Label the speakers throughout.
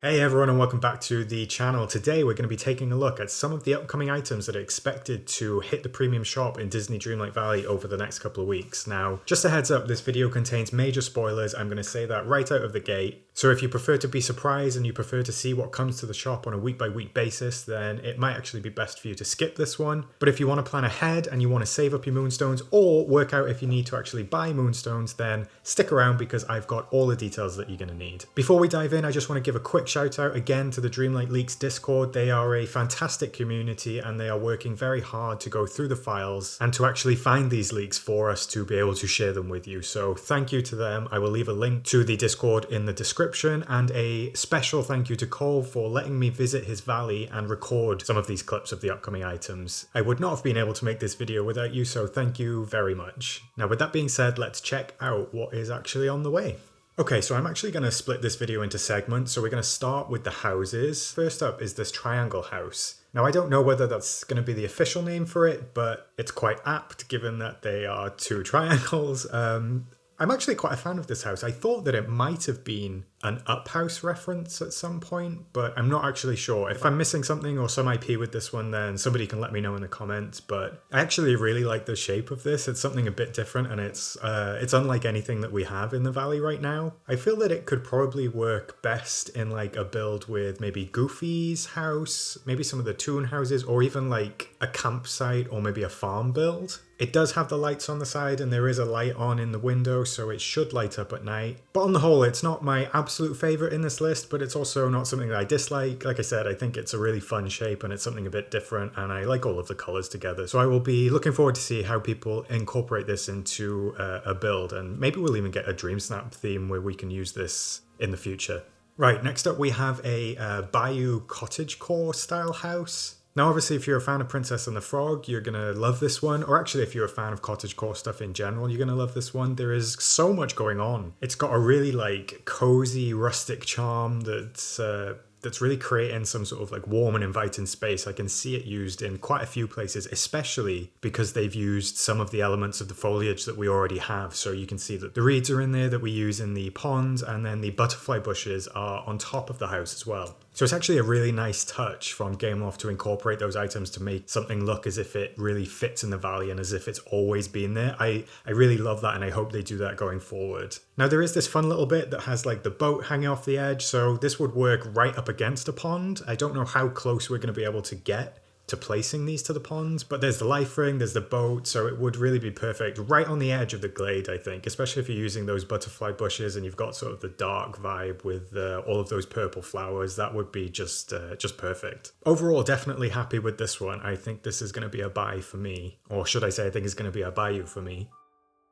Speaker 1: Hey everyone and welcome back to the channel. Today we're going to be taking a look at some of the upcoming items that are expected to hit the premium shop in Disney Dreamlight Valley over the next couple of weeks. Now, just a heads up, this video contains major spoilers. I'm going to say that right out of the gate. So if you prefer to be surprised and you prefer to see what comes to the shop on a week by week basis, then it might actually be best for you to skip this one. But if you want to plan ahead and you want to save up your Moonstones or work out if you need to actually buy Moonstones, then stick around because I've got all the details that you're going to need. Before we dive in, I just want to give a quick shout out again to the Dreamlight Leaks Discord. They are a fantastic community and they are working very hard to go through the files and to actually find these leaks for us to be able to share them with you. So thank you to them. I will leave a link to the Discord in the description, and a special thank you to Cole for letting me visit his valley and record some of these clips of the upcoming items. I would not have been able to make this video without you, so thank you very much. Now with that being said, let's check out what is actually on the way. Okay, so I'm actually going to split this video into segments, so we're going to start with the houses. First up is this triangle house. Now I don't know whether that's going to be the official name for it, but it's quite apt given that they are two triangles. I'm actually quite a fan of this house. I thought that it might have been an Up House reference at some point, but I'm not actually sure. If I'm missing something or some IP with this one, then somebody can let me know in the comments. But I actually really like the shape of this. It's something a bit different, and it's unlike anything that we have in the valley right now. I feel that it could probably work best in like a build with maybe Goofy's house, maybe some of the Toon houses, or even like a campsite or maybe a farm build. It does have the lights on the side and there is a light on in the window, so it should light up at night. But on the whole, it's not my absolute favorite in this list, but it's also not something that I dislike. Like I said, I think it's a really fun shape and it's something a bit different, and I like all of the colors together. So I will be looking forward to see how people incorporate this into a build, and maybe we'll even get a Dream Snap theme where we can use this in the future. Right, next up we have a Bayou cottagecore style house. Now obviously if you're a fan of Princess and the Frog, you're going to love this one, or actually if you're a fan of cottagecore stuff in general, you're going to love this one. There is so much going on. It's got a really like cozy rustic charm that's really creating some sort of like warm and inviting space. I can see it used in quite a few places, especially because they've used some of the elements of the foliage that we already have. So you can see that the reeds are in there that we use in the pond, and then the butterfly bushes are on top of the house as well. So it's actually a really nice touch from Gameloft to incorporate those items to make something look as if it really fits in the valley and as if it's always been there. I really love that, and I hope they do that going forward. Now there is this fun little bit that has like the boat hanging off the edge, so this would work right up against a pond. I don't know how close we're going to be able to get to placing these to the ponds, but there's the life ring, there's the boat, so it would really be perfect right on the edge of the glade, I think, especially if you're using those butterfly bushes and you've got sort of the dark vibe with all of those purple flowers. That would be just perfect. Overall, definitely happy with this one. I think this is going to be a buy for me, or should I say I think it's going to be a Bayou for me,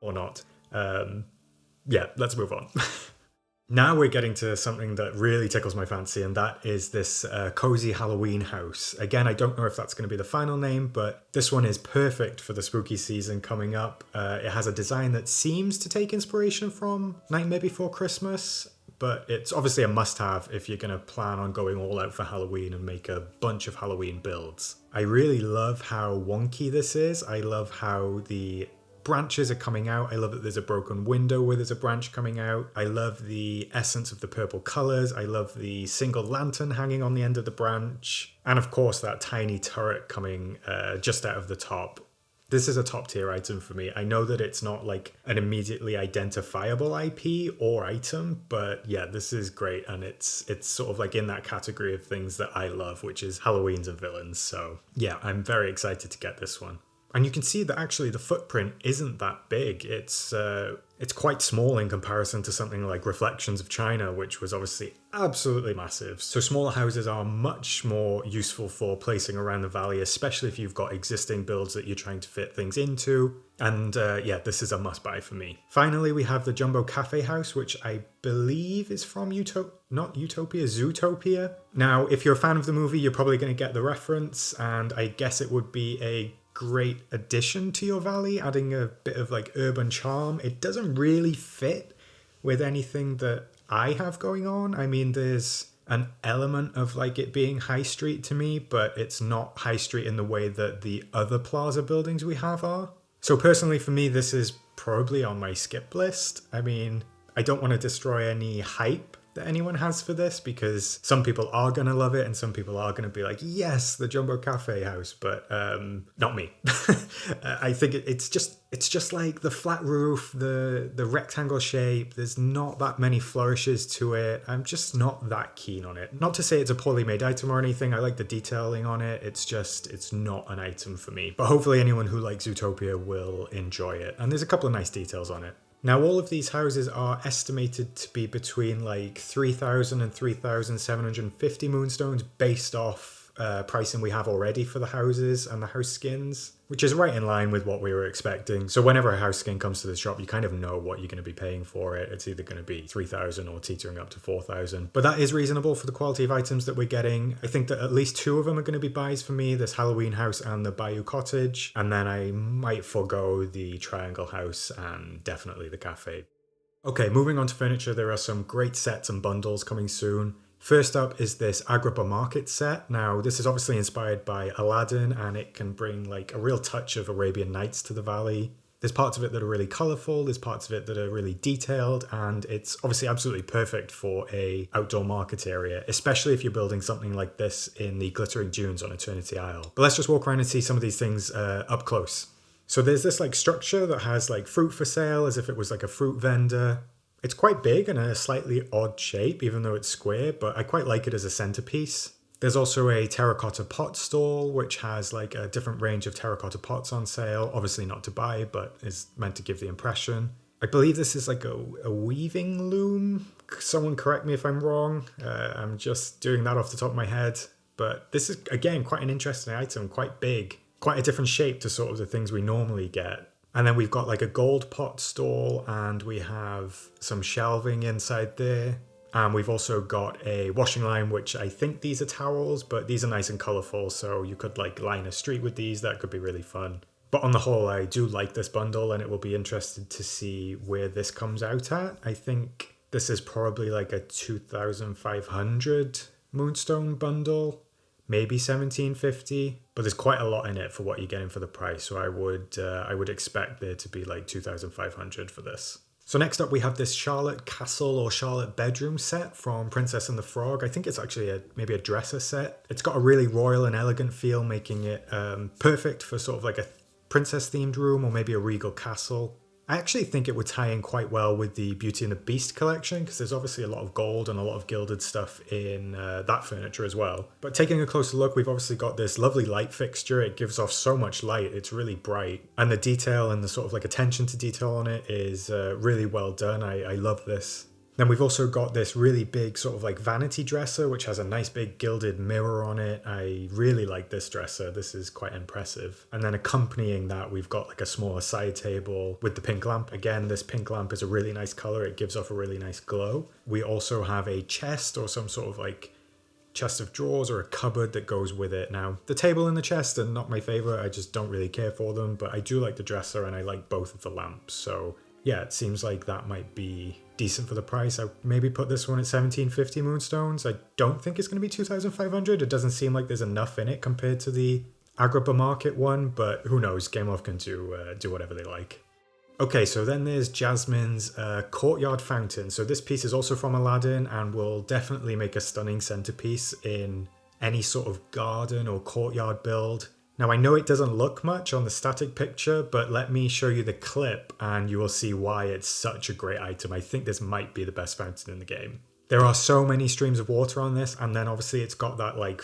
Speaker 1: or not. Yeah, let's move on. Now we're getting to something that really tickles my fancy, and that is this cozy Halloween house. Again, I don't know if that's going to be the final name, but this one is perfect for the spooky season coming up. It has a design that seems to take inspiration from Nightmare Before Christmas, but it's obviously a must-have if you're going to plan on going all out for Halloween and make a bunch of Halloween builds. I really love how wonky this is. I love how the branches are coming out. I love that there's a broken window where there's a branch coming out. I love the essence of the purple colors. I love the single lantern hanging on the end of the branch. And of course that tiny turret coming just out of the top. This is a top tier item for me. I know that it's not like an immediately identifiable IP or item, but yeah, this is great. And it's sort of like in that category of things that I love, which is Halloweens and villains. So yeah, I'm very excited to get this one. And you can see that actually the footprint isn't that big. It's quite small in comparison to something like Reflections of China, which was obviously absolutely massive. So smaller houses are much more useful for placing around the valley, especially if you've got existing builds that you're trying to fit things into. And yeah, this is a must buy for me. Finally, we have the Jumbo Cafe house, which I believe is from Zootopia. Now, if you're a fan of the movie, you're probably going to get the reference, and I guess it would be a great addition to your valley, adding a bit of like urban charm. It doesn't really fit with anything that I have going on. I mean, there's an element of like it being high street to me, but it's not high street in the way that the other plaza buildings we have are. So personally for me, this is probably on my skip list. I mean, I don't want to destroy any hype that anyone has for this, because some people are going to love it and some people are going to be like, yes, the Jumbo Cafe house, but not me. I think it's just like the flat roof, the rectangle shape. There's not that many flourishes to it. I'm just not that keen on it. Not to say it's a poorly made item or anything. I like the detailing on it. It's not an item for me. But hopefully anyone who likes Zootopia will enjoy it. And there's a couple of nice details on it. Now, all of these houses are estimated to be between like 3,000 and 3,750 Moonstones based off pricing we have already for the houses and the house skins, which is right in line with what we were expecting. So whenever a house skin comes to the shop, you kind of know what you're going to be paying for it. It's either going to be 3,000 or teetering up to 4,000. But that is reasonable for the quality of items that we're getting. I think that at least two of them are going to be buys for me, this Halloween house and the Bayou Cottage. And then I might forego the Triangle house and definitely the cafe. Okay, moving on to furniture, there are some great sets and bundles coming soon. First up is this Agrippa Market set. Now, this is obviously inspired by Aladdin, and it can bring like a real touch of Arabian Nights to the valley. There's parts of it that are really colourful, there's parts of it that are really detailed, and it's obviously absolutely perfect for a outdoor market area, especially if you're building something like this in the Glittering Dunes on Eternity Isle. But let's just walk around and see some of these things up close. So there's this like structure that has like fruit for sale, as if it was like a fruit vendor. It's quite big and a slightly odd shape, even though it's square, but I quite like it as a centerpiece. There's also a terracotta pot stall, which has like a different range of terracotta pots on sale. Obviously not to buy, but is meant to give the impression. I believe this is like a weaving loom. Someone correct me if I'm wrong. I'm just doing that off the top of my head. But this is, again, quite an interesting item, quite big. Quite a different shape to sort of the things we normally get. And then we've got like a gold pot stall, and we have some shelving inside there. And we've also got a washing line, which I think these are towels, but these are nice and colourful, so you could like line a street with these. That could be really fun. But on the whole, I do like this bundle, and it will be interested to see where this comes out at. I think this is probably like a 2,500 Moonstone bundle. Maybe 1,750, but there's quite a lot in it for what you're getting for the price. So I would expect there to be like 2,500 for this. So next up we have this Charlotte Castle or Charlotte Bedroom set from Princess and the Frog. I think it's actually maybe a dresser set. It's got a really royal and elegant feel, making it perfect for sort of like a princess themed room or maybe a regal castle. I actually think it would tie in quite well with the Beauty and the Beast collection, because there's obviously a lot of gold and a lot of gilded stuff in that furniture as well. But taking a closer look, we've obviously got this lovely light fixture. It gives off so much light, it's really bright. And the detail and the sort of like attention to detail on it is really well done. I love this. Then we've also got this really big sort of like vanity dresser, which has a nice big gilded mirror on it. I really like this dresser. This is quite impressive. And then accompanying that, we've got like a smaller side table with the pink lamp. Again, this pink lamp is a really nice color. It gives off a really nice glow. We also have a chest or some sort of like chest of drawers or a cupboard that goes with it. Now, the table and the chest are not my favorite. I just don't really care for them, but I do like the dresser and I like both of the lamps. So yeah, it seems like that might be decent for the price. I maybe put this one at 1,750 Moonstones. I don't think it's going to be 2,500. It doesn't seem like there's enough in it compared to the Agrippa Market one, but who knows? Gameloft can do whatever they like. Okay, so then there's Jasmine's Courtyard Fountain. So this piece is also from Aladdin and will definitely make a stunning centerpiece in any sort of garden or courtyard build. Now, I know it doesn't look much on the static picture, but let me show you the clip and you will see why it's such a great item. I think this might be the best fountain in the game. There are so many streams of water on this, and then obviously it's got that like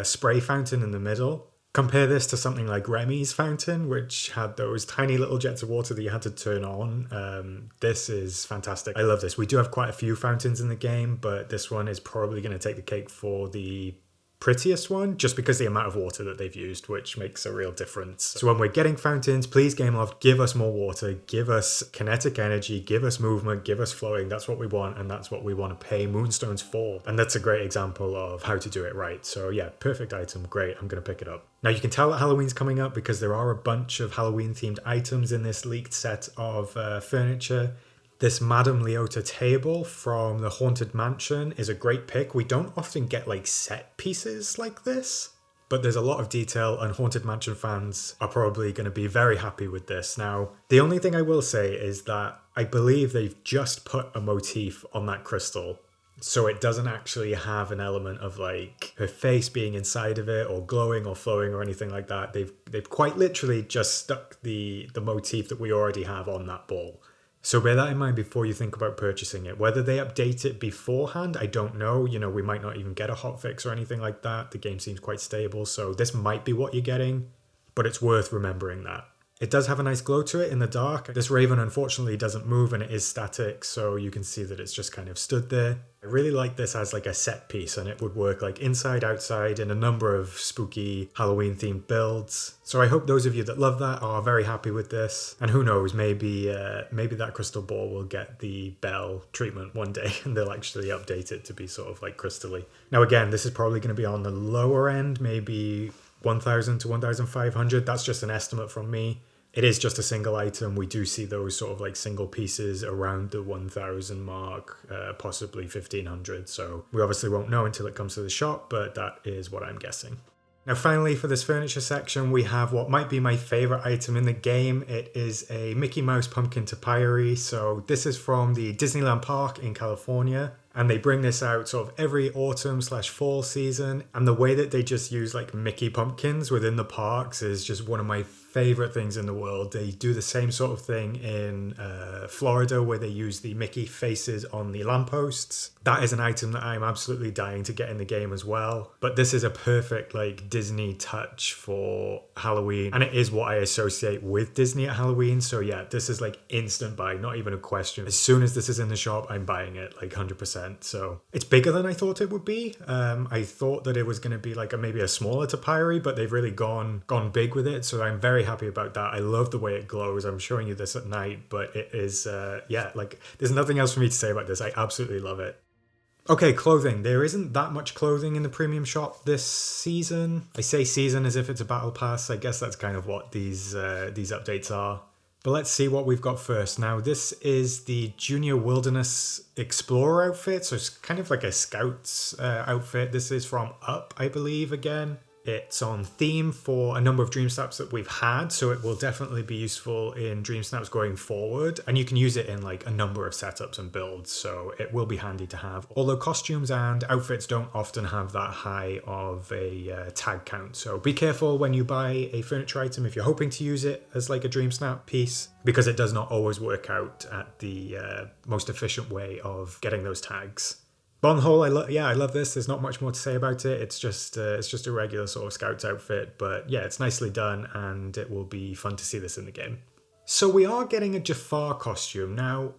Speaker 1: spray fountain in the middle. Compare this to something like Remy's fountain, which had those tiny little jets of water that you had to turn on. This is fantastic. I love this. We do have quite a few fountains in the game, but this one is probably going to take the cake for the prettiest one, just because the amount of water that they've used, which makes a real difference. So when we're getting fountains, please Gameloft, give us more water, give us kinetic energy, give us movement, give us flowing. That's what we want, and that's what we want to pay Moonstones for. And that's a great example of how to do it right. So yeah, perfect item, great, I'm going to pick it up. Now you can tell that Halloween's coming up because there are a bunch of Halloween themed items in this leaked set of furniture. This Madame Leota table from the Haunted Mansion is a great pick. We don't often get like set pieces like this, but there's a lot of detail and Haunted Mansion fans are probably going to be very happy with this. Now, the only thing I will say is that I believe they've just put a motif on that crystal. So it doesn't actually have an element of like her face being inside of it or glowing or flowing or anything like that. They've quite literally just stuck the motif that we already have on that ball. So bear that in mind before you think about purchasing it. Whether they update it beforehand, I don't know. You know, we might not even get a hotfix or anything like that. The game seems quite stable, so this might be what you're getting, but it's worth remembering that. It does have a nice glow to it in the dark. This raven unfortunately doesn't move and it is static, so you can see that it's just kind of stood there. I really like this as like a set piece, and it would work like inside, outside in a number of spooky Halloween themed builds. So I hope those of you that love that are very happy with this. And who knows, maybe that crystal ball will get the bell treatment one day and they'll actually update it to be sort of like crystally. Now again, this is probably going to be on the lower end, maybe 1,000 to 1,500. That's just an estimate from me. It is just a single item. We do see those sort of like single pieces around the 1,000 mark, possibly 1,500. So we obviously won't know until it comes to the shop, but that is what I'm guessing. Now finally, for this furniture section, we have what might be my favorite item in the game. It is a Mickey Mouse pumpkin topiary. So this is from the Disneyland Park in California. And they bring this out sort of every autumn/fall season. And the way that they just use like Mickey pumpkins within the parks is just one of my favorite things in the world. They do the same sort of thing in Florida, where they use the Mickey faces on the lampposts. That is an item that I'm absolutely dying to get in the game as well. But this is a perfect like Disney touch for Halloween. And it is what I associate with Disney at Halloween. So yeah, this is like instant buy, not even a question. As soon as this is in the shop, I'm buying it like 100%. So it's bigger than I thought it would be. I thought that it was going to be like maybe a smaller topiary, but they've really gone big with it. So I'm very happy about that. I love the way it glows. I'm showing you this at night, but it is, like there's nothing else for me to say about this. I absolutely love it. Okay, clothing. There isn't that much clothing in the premium shop this season. I say season as if it's a battle pass. I guess that's kind of what these updates are. But let's see what we've got first. Now, this is the Junior Wilderness Explorer outfit. So it's kind of like a scout's outfit. This is from Up, I believe, again. It's on theme for a number of Dream Snaps that we've had, so it will definitely be useful in Dream Snaps going forward. And you can use it in like a number of setups and builds, so it will be handy to have. Although costumes and outfits don't often have that high of a tag count, so be careful when you buy a furniture item if you're hoping to use it as like a Dream Snap piece, because it does not always work out at the most efficient way of getting those tags. But on the whole, I love this. There's not much more to say about it. It's just a regular sort of Scout's outfit. But yeah, it's nicely done and it will be fun to see this in the game. So we are getting a Jafar costume. Now,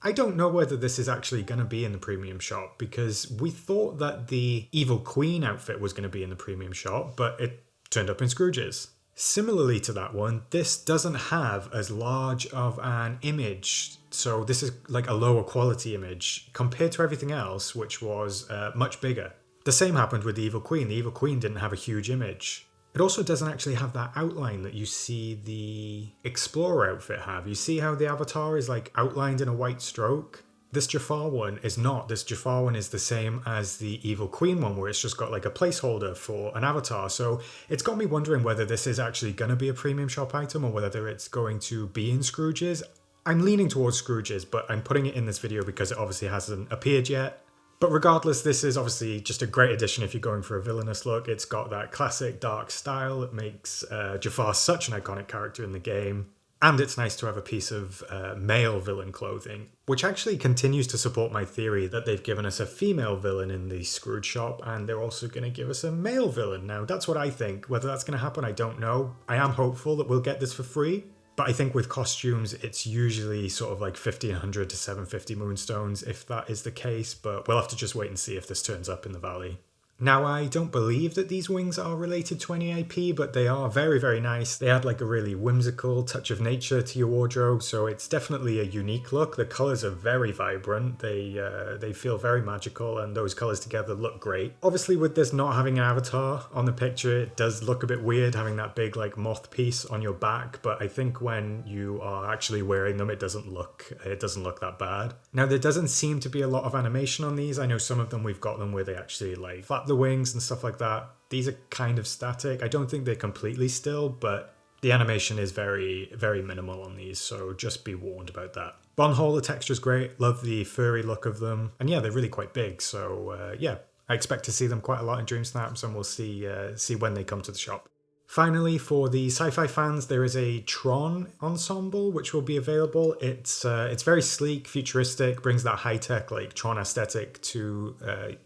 Speaker 1: I don't know whether this is actually going to be in the premium shop, because we thought that the Evil Queen outfit was going to be in the premium shop, but it turned up in Scrooge's. Similarly to that one, this doesn't have as large of an image. So this is like a lower quality image compared to everything else, which was much bigger. The same happened with the Evil Queen. The Evil Queen didn't have a huge image. It also doesn't actually have that outline that you see the Explorer outfit have. You see how the avatar is like outlined in a white stroke? This Jafar one is not. This Jafar one is the same as the Evil Queen one, where it's just got like a placeholder for an avatar. So it's got me wondering whether this is actually going to be a premium shop item or whether it's going to be in Scrooge's. I'm leaning towards Scrooge's, but I'm putting it in this video because it obviously hasn't appeared yet. But regardless, this is obviously just a great addition if you're going for a villainous look. It's got that classic dark style that makes Jafar such an iconic character in the game. And it's nice to have a piece of male villain clothing, which actually continues to support my theory that they've given us a female villain in the Scrooge shop, and they're also going to give us a male villain. Now, that's what I think. Whether that's going to happen, I don't know. I am hopeful that we'll get this for free, but I think with costumes, it's usually sort of like 1,500 to 750 Moonstones, if that is the case, but we'll have to just wait and see if this turns up in the Valley. Now, I don't believe that these wings are related to any IP, but they are very, very nice. They add like a really whimsical touch of nature to your wardrobe, so it's definitely a unique look. The colours are very vibrant. They feel very magical, and those colours together look great. Obviously, with this not having an avatar on the picture, it does look a bit weird having that big like moth piece on your back, but I think when you are actually wearing them, it doesn't look that bad. Now, there doesn't seem to be a lot of animation on these. I know some of them we've got them where they actually like flap the wings and stuff like that. These are kind of static. I don't think they're completely still, but The animation is very, very minimal on these, so just be warned about that. But on the whole, the texture's great. Love the furry look of them. And yeah, they're really quite big, so yeah. I expect to see them quite a lot in Dream Snaps, and we'll see when they come to the shop. Finally, for the sci-fi fans, there is a Tron ensemble which will be available. It's very sleek, futuristic, brings that high-tech like Tron aesthetic to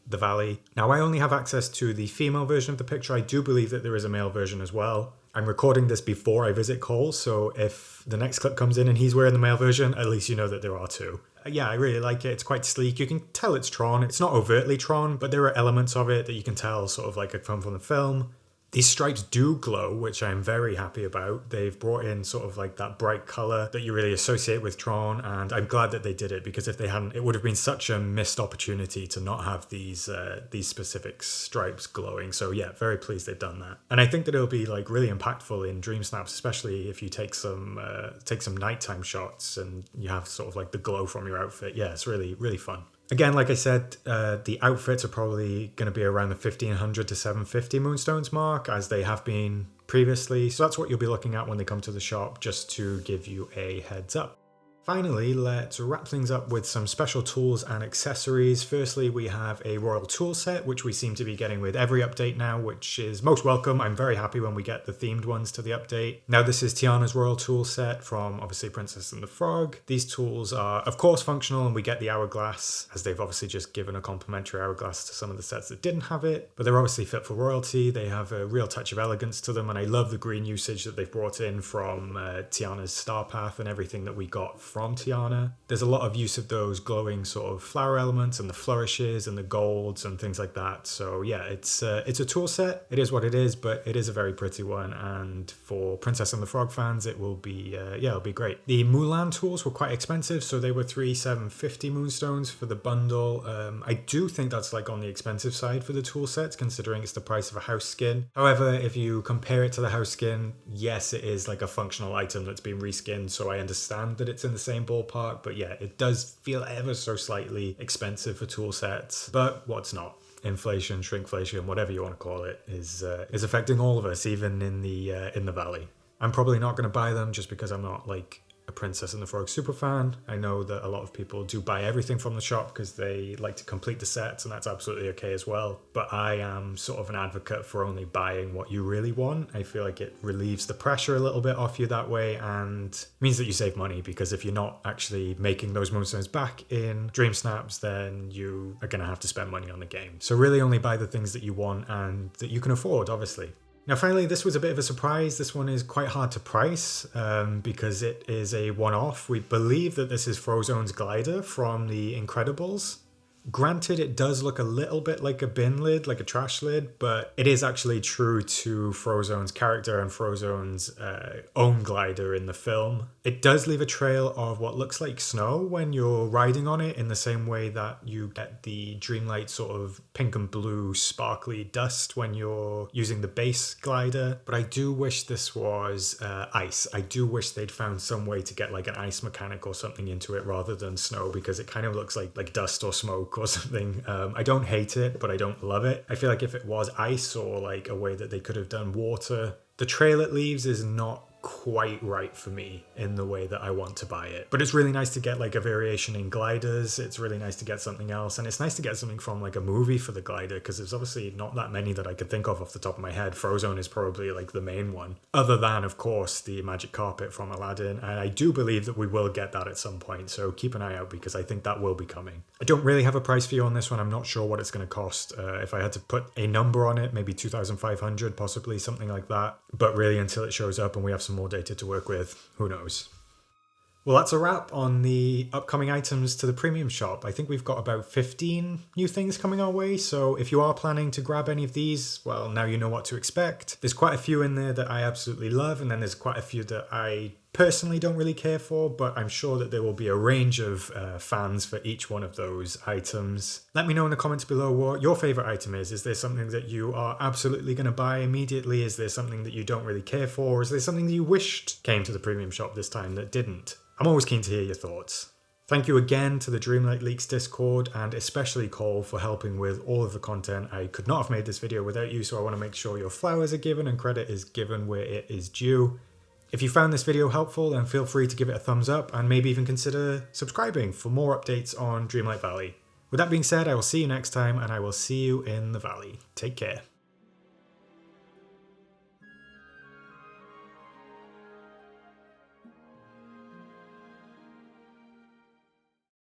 Speaker 1: the Valley. Now, I only have access to the female version of the picture. I do believe that there is a male version as well. I'm recording this before I visit Cole, so if the next clip comes in and he's wearing the male version, at least you know that there are two. Yeah, I really like it. It's quite sleek. You can tell it's Tron. It's not overtly Tron, but there are elements of it that you can tell sort of like from the film. These stripes do glow, which I'm very happy about. They've brought in sort of like that bright color that you really associate with Tron, and I'm glad that they did it, because if they hadn't, it would have been such a missed opportunity to not have these specific stripes glowing. So yeah, very pleased they've done that. And I think that it'll be like really impactful in Dream Snaps, especially if you take some nighttime shots and you have sort of like the glow from your outfit. Yeah, it's really, really fun. Again, like I said, the outfits are probably going to be around the 1500 to 750 Moonstones mark, as they have been previously. So that's what you'll be looking at when they come to the shop, just to give you a heads up. Finally, let's wrap things up with some special tools and accessories. Firstly, we have a royal tool set, which we seem to be getting with every update now, which is most welcome. I'm very happy when we get the themed ones to the update. Now, this is Tiana's royal tool set from, obviously, Princess and the Frog. These tools are, of course, functional, and we get the hourglass, as they've obviously just given a complimentary hourglass to some of the sets that didn't have it. But they're obviously fit for royalty. They have a real touch of elegance to them, and I love the green usage that they've brought in from Tiana's Star Path and everything that we got from Tiana. There's a lot of use of those glowing sort of flower elements and the flourishes and the golds and things like that. So yeah, it's a tool set. It is what it is, but it is a very pretty one. And for Princess and the Frog fans, it will be it'll be great. The Mulan tools were quite expensive, so they were 3,750 Moonstones for the bundle. I do think that's like on the expensive side for the tool sets, considering it's the price of a house skin. However, if you compare it to the house skin, yes, it is like a functional item that's been reskinned, so I understand that it's in the same ballpark, but yeah, it does feel ever so slightly expensive for tool sets. But what's not? Inflation, shrinkflation, whatever you want to call it, is affecting all of us, even in the Valley. I'm probably not going to buy them just because I'm not like a Princess and the Frog super fan. I know that a lot of people do buy everything from the shop because they like to complete the sets, and that's absolutely okay as well. But I am sort of an advocate for only buying what you really want. I feel like it relieves the pressure a little bit off you that way, and means that you save money, because if you're not actually making those Moonstones back in Dream Snaps, then you are going to have to spend money on the game. So really only buy the things that you want and that you can afford, obviously. Now finally, this was a bit of a surprise. This one is quite hard to price because it is a one-off. We believe that this is Frozone's glider from The Incredibles. Granted, it does look a little bit like a bin lid, like a trash lid, but it is actually true to Frozone's character and Frozone's own glider in the film. It does leave a trail of what looks like snow when you're riding on it, in the same way that you get the Dreamlight sort of pink and blue sparkly dust when you're using the base glider. But I do wish this was ice. I do wish they'd found some way to get like an ice mechanic or something into it rather than snow, because it kind of looks like dust or smoke or something. I don't hate it, but I don't love it. I feel like if it was ice, or like a way that they could have done water, the trail it leaves is not quite right for me in the way that I want to buy it. But it's really nice to get like a variation in gliders. It's really nice to get something else, and it's nice to get something from like a movie for the glider, because there's obviously not that many that I could think of off the top of my head. Frozone is probably like the main one, other than of course the magic carpet from Aladdin, and I do believe that we will get that at some point, so keep an eye out, because I think that will be coming. I don't really have a price for you on this one. I'm not sure what it's going to cost. If I had to put a number on it, maybe 2,500, possibly something like that. But really, until it shows up and we have some more data to work with, who knows? Well, that's a wrap on the upcoming items to the premium shop. I think we've got about 15 new things coming our way, so if you are planning to grab any of these, well, now you know what to expect. There's quite a few in there that I absolutely love, and then there's quite a few that I personally don't really care for, but I'm sure that there will be a range of fans for each one of those items. Let me know in the comments below what your favorite item is. Is there something that you are absolutely going to buy immediately? Is there something that you don't really care for? Or is there something that you wished came to the premium shop this time that didn't? I'm always keen to hear your thoughts. Thank you again to the Dreamlight Leaks Discord, and especially Cole for helping with all of the content. I could not have made this video without you, so I want to make sure your flowers are given and credit is given where it is due. If you found this video helpful, then feel free to give it a thumbs up and maybe even consider subscribing for more updates on Dreamlight Valley. With that being said, I will see you next time, and I will see you in the valley. Take care.